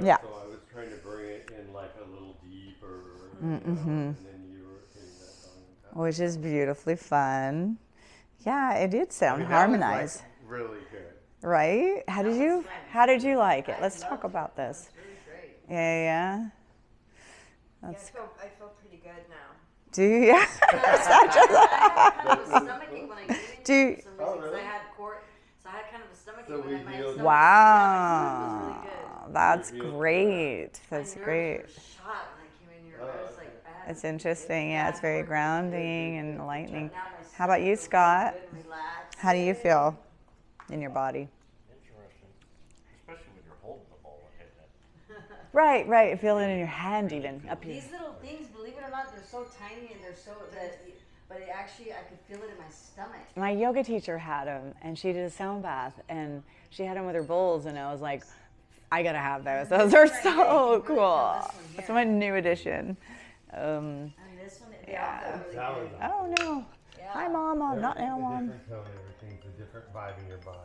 Yeah. So I was trying to bring it in like a little deeper, and then you were hitting that song. Which is beautifully fun. Yeah, it did sound That was, like, harmonized, really good. right? How did you like it? Let's talk about this. It was really great. Yeah. I feel pretty good now. Do you? Yeah. I had kind of a stomachache when I came in Do you- here for some reason, 'cause I had so I had kind of a stomachache, So and then my healed stomach, Wow. was really good. That's You healed great. That's My nerves great. were shot when I came in here. I was like, I had It's to- interesting. Yeah, it's very bad grounding and enlightening. Now my How about you, stomach feels Scott? good and relaxed. How do you feel in your body? Interesting. Especially when you're holding the ball and hitting it. Right. Feel it in your hand even up here. These little things, believe it or not, they're so tiny and they're so but it actually, I could feel it in my stomach. My yoga teacher had them, and she did a sound bath, and she had them with her bowls, and I was like, I gotta have those. Those are so cool. That's my new addition. And this one, they all feel really That good. was Oh no. Yeah. Hi, Mama. Not Everything's now, a Mom. different tone, everything's a different vibe in your body.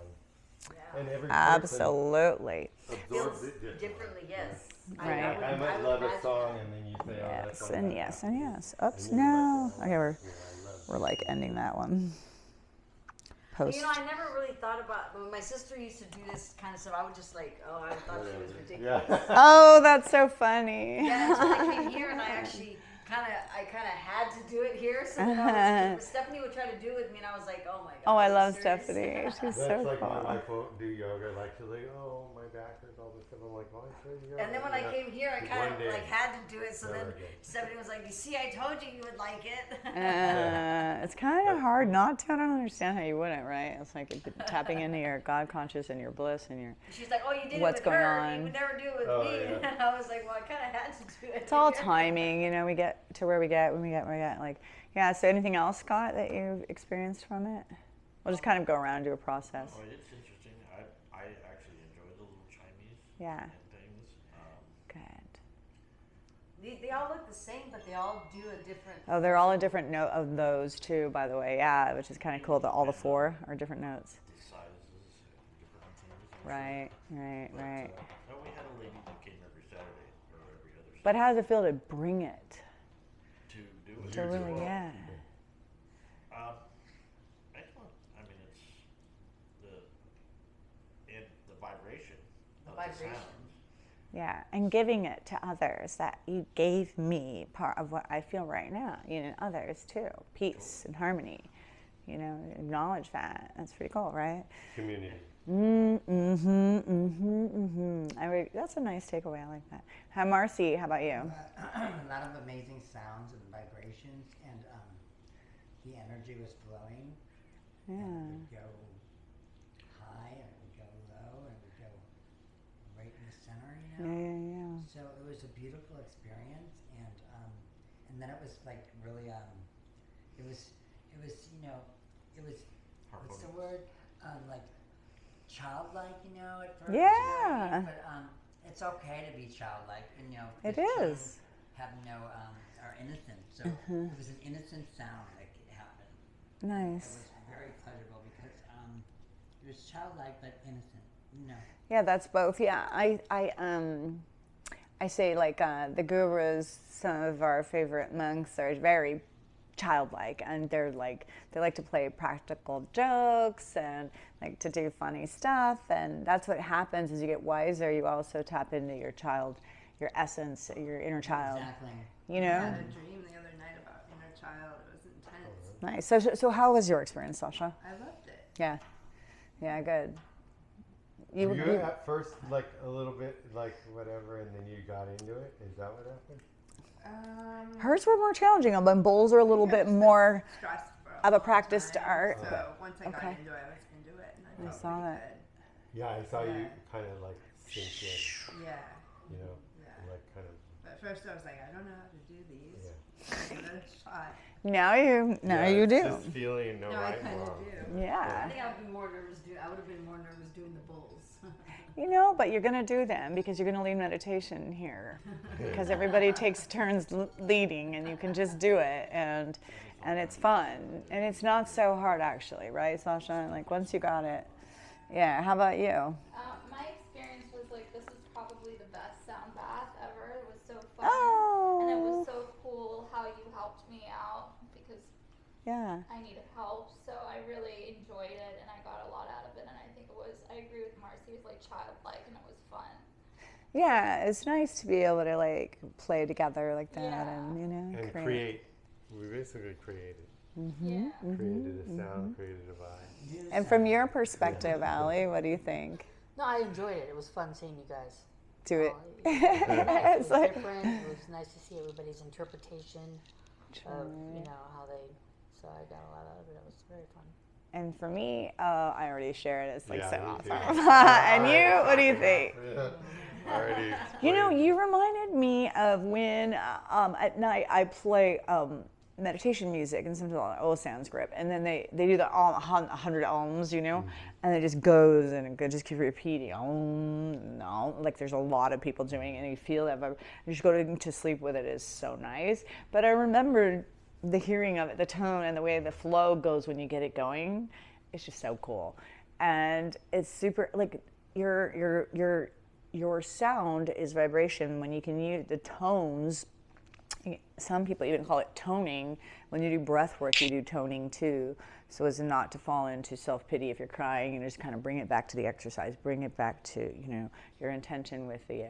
Yeah. And every Absolutely. person absorbs Feels it differently, yes. Right. I might love a song and then you say, oh, that's Yes, one and I yes, like. and yes. Oops, And then you no. might say, oh, Okay, we're yeah, I love we're like ending that one. Post. You know, I never really thought about, when my sister used to do this kind of stuff, I would just like, oh, I thought she was ridiculous. Yeah. Oh, that's so funny. Yeah, until I came here and I actually kind of had to do it here. So then I was, Stephanie would try to do it with me, and I was like, oh my god. Oh, I are you love serious? Stephanie. She's That's so like my cool. wife won't do yoga. Like she's like, oh, my back hurts, all this stuff. I'm like, why should you? And then when I came here, I kind One of day. like had to do it. So Never then again. Stephanie was like, "You see, I told you would like it." It's kind of hard not to. I don't understand how you wouldn't, right? It's like tapping into your God conscious and your bliss and your. She's like, "Oh, you did What's it with going her. on? You would never do it with Oh, me." yeah. And I was like, "Well, I kind of had to do it." It's all timing, you know. We get to where we get when we get like, yeah. So anything else, Scott, that you've experienced from it? We'll just kind of go around do a process. Oh, it's interesting. I actually enjoy the little Chinese Yeah. and things. Good. They all look the same, but they all do a different. Oh, they're all a different note of those too, by the way. Yeah, which is kind of cool that all the four are different notes. The sizes, different things. Right. No, we had a lady that came every Saturday or every other Saturday But how does it feel to bring it? to do it. To really, yeah. Excellent. I mean, it's the vibration of the vibration. sounds. Yeah, and giving it to others that you gave me part of what I feel right now, you know, others too. Peace and harmony, you know, acknowledge that. That's pretty cool, right? Community. That's a nice takeaway. I like that. Hi, Marcy, how about you? A lot of amazing sounds and vibrations, and the energy was flowing. Yeah. And it would go high, and it would go low, and it would go right in the center, you know? Yeah. So it was a beautiful experience, and then it was like really, it was, you know, it was, what's the word? Like childlike, you know, at first. You know what I Yeah. mean? But it's okay to be childlike, and you know. It because is. children have no, are innocent. So it was an innocent sound that happened. It Nice. was very pleasurable because it was childlike but innocent, you know. Yeah, that's both. Yeah, I say like the gurus, some of our favorite monks are very childlike, and they like to play practical jokes and like to do funny stuff, and that's what happens as you get wiser. You also tap into your child, your essence, your inner child. Exactly. You I know. had a dream the other night about inner child. It was intense. Nice. So how was your experience, Sasha? I loved it. Yeah. Yeah. Good. You at first like a little bit like whatever, and then you got into it. Is that what happened? Hers were more challenging, but bowls are a little bit more Stressed for of a long practiced time. art. So once I got Okay. into it, I was into it, and I I felt saw pretty that. Yeah, I saw you Yeah. kind of like sink good. Yeah. in. You know, Yeah. like kind of. But at first, I was like, I don't know how to do these. Yeah. Give it a shot. Now you Yeah, do. it's Just feeling no No, I right kind and of wrong. do. I Yeah. think I would be more nervous I would have been more nervous doing the bowls. You know, but you're going to do them because you're going to lead meditation here. Because everybody takes turns leading, and you can just do it, and it's fun, and it's not so hard actually, right, Sasha? Like once you got it. Yeah. How about you? My experience was like, this is probably honestly the best sound bath ever. It was so fun. Oh. And it was so cool how you helped me out because Yeah. I needed help. So I really enjoyed it and I got a lot out of it. And I think I agree with Marcy, it was like childlike and it was fun. Yeah, it's nice to be able to like play together like that Yeah. and, you know, And create. We basically created. Yeah. Created a sound, created a vibe. And from your perspective, Allie, what do you think? No, I enjoyed it. It was fun seeing you guys. Do it. It was like- different. It was nice to see everybody's interpretation of, how they. So I got a lot out of it. It was very fun. And for me, I already shared it. It's like Yeah, so me too. awesome. And you, what do you think? Yeah. Already. You know, you reminded me of when at night I play meditation music and sometimes on old Sanskrit, and then they do the 100 ohms, you know, and it just goes and it just keeps repeating. No, like there's a lot of people doing it, and you feel that. But just going to sleep with it is so nice. But I remember the hearing of it, the tone, and the way the flow goes when you get it going. It's just so cool, and it's super like your sound is vibration when you can use the tones. Some people even call it toning. When you do breath work, you do toning too, so as not to fall into self-pity if you're crying, and just kind of bring it back to the exercise, bring it back to your intention with the